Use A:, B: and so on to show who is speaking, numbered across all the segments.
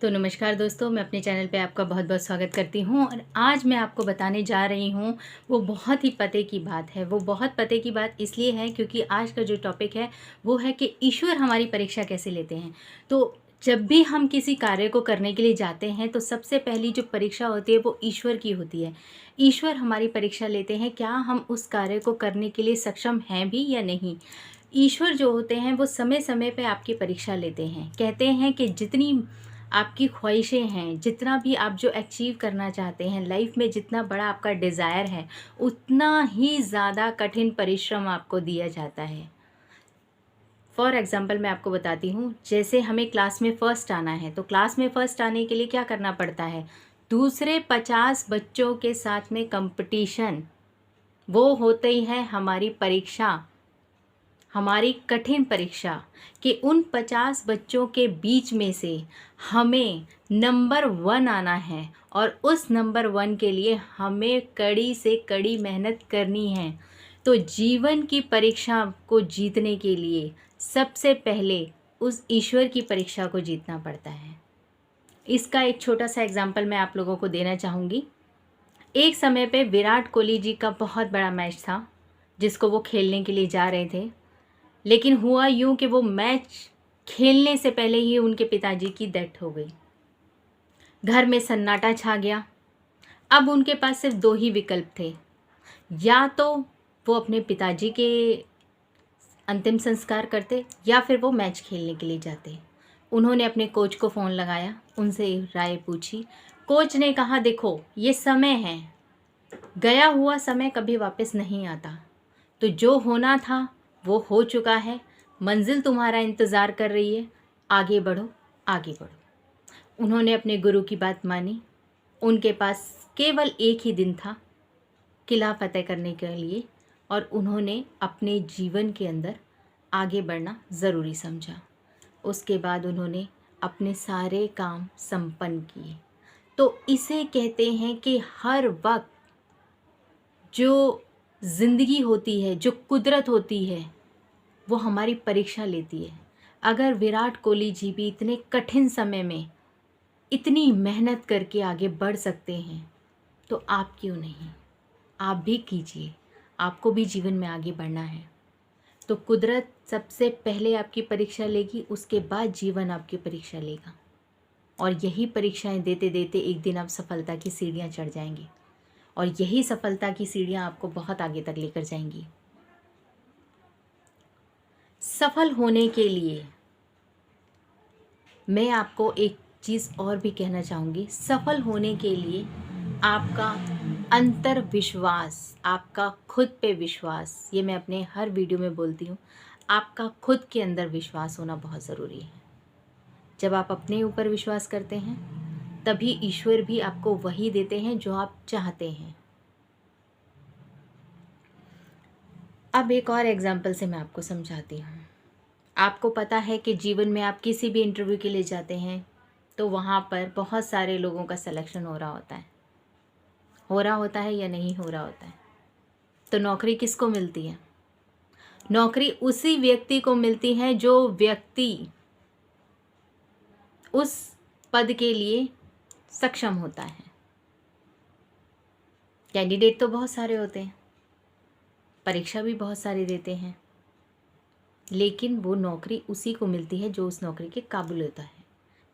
A: तो नमस्कार दोस्तों, मैं अपने चैनल पे आपका बहुत बहुत स्वागत करती हूँ। और आज मैं आपको बताने जा रही हूँ वो बहुत ही पते की बात है। वो बहुत पते की बात इसलिए है क्योंकि आज का जो टॉपिक है वो है कि ईश्वर हमारी परीक्षा कैसे लेते हैं। तो जब भी हम किसी कार्य को करने के लिए जाते हैं तो सबसे पहली जो परीक्षा होती है वो ईश्वर की होती है। ईश्वर हमारी परीक्षा लेते हैं, क्या हम उस कार्य को करने के लिए सक्षम हैं भी या नहीं। ईश्वर जो होते हैं वो समय समय पे आपकी परीक्षा लेते हैं। कहते हैं कि जितनी आपकी ख्वाहिशें हैं, जितना भी आप जो अचीव करना चाहते हैं लाइफ में, जितना बड़ा आपका डिज़ायर है, उतना ही ज़्यादा कठिन परिश्रम आपको दिया जाता है। फॉर एग्ज़ाम्पल मैं आपको बताती हूँ, जैसे हमें क्लास में फ़र्स्ट आना है तो क्लास में फ़र्स्ट आने के लिए क्या करना पड़ता है, दूसरे 50 बच्चों के साथ में कंपटीशन, वो होती है हमारी परीक्षा, हमारी कठिन परीक्षा कि उन 50 बच्चों के बीच में से हमें नंबर 1 आना है और उस नंबर 1 के लिए हमें कड़ी से कड़ी मेहनत करनी है। तो जीवन की परीक्षा को जीतने के लिए सबसे पहले उस ईश्वर की परीक्षा को जीतना पड़ता है। इसका एक छोटा सा एग्जाम्पल मैं आप लोगों को देना चाहूँगी। एक समय पे विराट कोहली जी का बहुत बड़ा मैच था जिसको वो खेलने के लिए जा रहे थे, लेकिन हुआ यूँ कि वो मैच खेलने से पहले ही उनके पिताजी की डेथ हो गई। घर में सन्नाटा छा गया। अब उनके पास सिर्फ 2 ही विकल्प थे, या तो वो अपने पिताजी के अंतिम संस्कार करते या फिर वो मैच खेलने के लिए जाते। उन्होंने अपने कोच को फ़ोन लगाया, उनसे राय पूछी। कोच ने कहा, देखो ये समय है, गया हुआ समय कभी वापस नहीं आता, तो जो होना था वो हो चुका है, मंजिल तुम्हारा इंतज़ार कर रही है, आगे बढ़ो आगे बढ़ो। उन्होंने अपने गुरु की बात मानी। उनके पास केवल एक ही दिन था किला फतेह करने के लिए और उन्होंने अपने जीवन के अंदर आगे बढ़ना ज़रूरी समझा। उसके बाद उन्होंने अपने सारे काम संपन्न किए। तो इसे कहते हैं कि हर वक्त जो ज़िंदगी होती है, जो कुदरत होती है, वो हमारी परीक्षा लेती है। अगर विराट कोहली जी भी इतने कठिन समय में इतनी मेहनत करके आगे बढ़ सकते हैं तो आप क्यों नहीं, आप भी कीजिए। आपको भी जीवन में आगे बढ़ना है तो कुदरत सबसे पहले आपकी परीक्षा लेगी, उसके बाद जीवन आपकी परीक्षा लेगा। और यही परीक्षाएं देते देते एक दिन आप सफलता की सीढ़ियां चढ़ जाएंगे और यही सफलता की सीढ़ियां आपको बहुत आगे तक लेकर जाएंगी। सफल होने के लिए मैं आपको एक चीज़ और भी कहना चाहूँगी। सफल होने के लिए आपका अंतर विश्वास, आपका खुद पे विश्वास, ये मैं अपने हर वीडियो में बोलती हूँ, आपका खुद के अंदर विश्वास होना बहुत ज़रूरी है। जब आप अपने ऊपर विश्वास करते हैं तभी ईश्वर भी आपको वही देते हैं जो आप चाहते हैं। अब एक और एग्जाम्पल से मैं आपको समझाती हूँ। आपको पता है कि जीवन में आप किसी भी इंटरव्यू के लिए जाते हैं तो वहाँ पर बहुत सारे लोगों का सिलेक्शन हो रहा होता है या नहीं हो रहा होता है। तो नौकरी किसको मिलती है? नौकरी उसी व्यक्ति को मिलती है जो व्यक्ति उस पद के लिए सक्षम होता है। कैंडिडेट तो बहुत सारे होते हैं, परीक्षा भी बहुत सारे देते हैं, लेकिन वो नौकरी उसी को मिलती है जो उस नौकरी के काबिल होता है,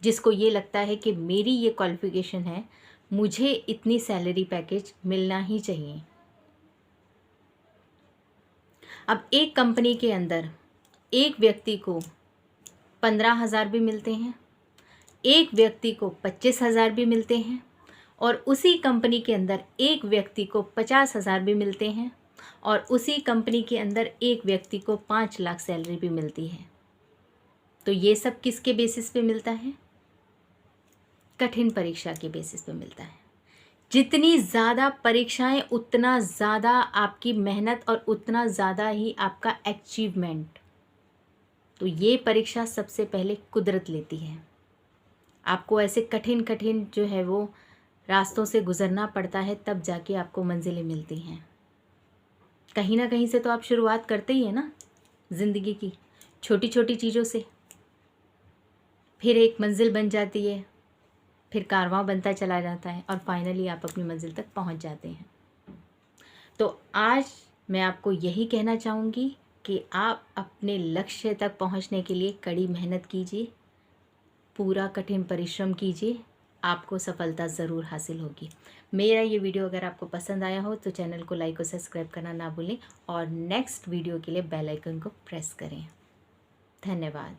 A: जिसको ये लगता है कि मेरी ये क्वालिफ़िकेशन है, मुझे इतनी सैलरी पैकेज मिलना ही चाहिए। अब एक कंपनी के अंदर एक व्यक्ति को 15,000 भी मिलते हैं, एक व्यक्ति को 25,000 भी मिलते हैं और उसी कंपनी के अंदर एक व्यक्ति को 50,000 भी मिलते हैं और उसी कंपनी के अंदर एक व्यक्ति को 5 लाख सैलरी भी मिलती है। तो ये सब किसके बेसिस पे मिलता है? कठिन परीक्षा के बेसिस पे मिलता है। जितनी ज़्यादा परीक्षाएं उतना ज़्यादा आपकी मेहनत और उतना ज़्यादा ही आपका अचीवमेंट। तो ये परीक्षा सबसे पहले कुदरत लेती है। आपको ऐसे कठिन कठिन जो है वो रास्तों से गुज़रना पड़ता है, तब जाके आपको मंजिलें मिलती हैं। कहीं ना कहीं से तो आप शुरुआत करते ही हैं ना ज़िंदगी की, छोटी छोटी चीज़ों से, फिर एक मंजिल बन जाती है, फिर कारवां बनता चला जाता है और फाइनली आप अपनी मंजिल तक पहुंच जाते हैं। तो आज मैं आपको यही कहना चाहूँगी कि आप अपने लक्ष्य तक पहुंचने के लिए कड़ी मेहनत कीजिए, पूरा कठिन परिश्रम कीजिए, आपको सफलता ज़रूर हासिल होगी। मेरा ये वीडियो अगर आपको पसंद आया हो तो चैनल को लाइक और सब्सक्राइब करना ना भूलें और नेक्स्ट वीडियो के लिए बेल आइकन को प्रेस करें। धन्यवाद।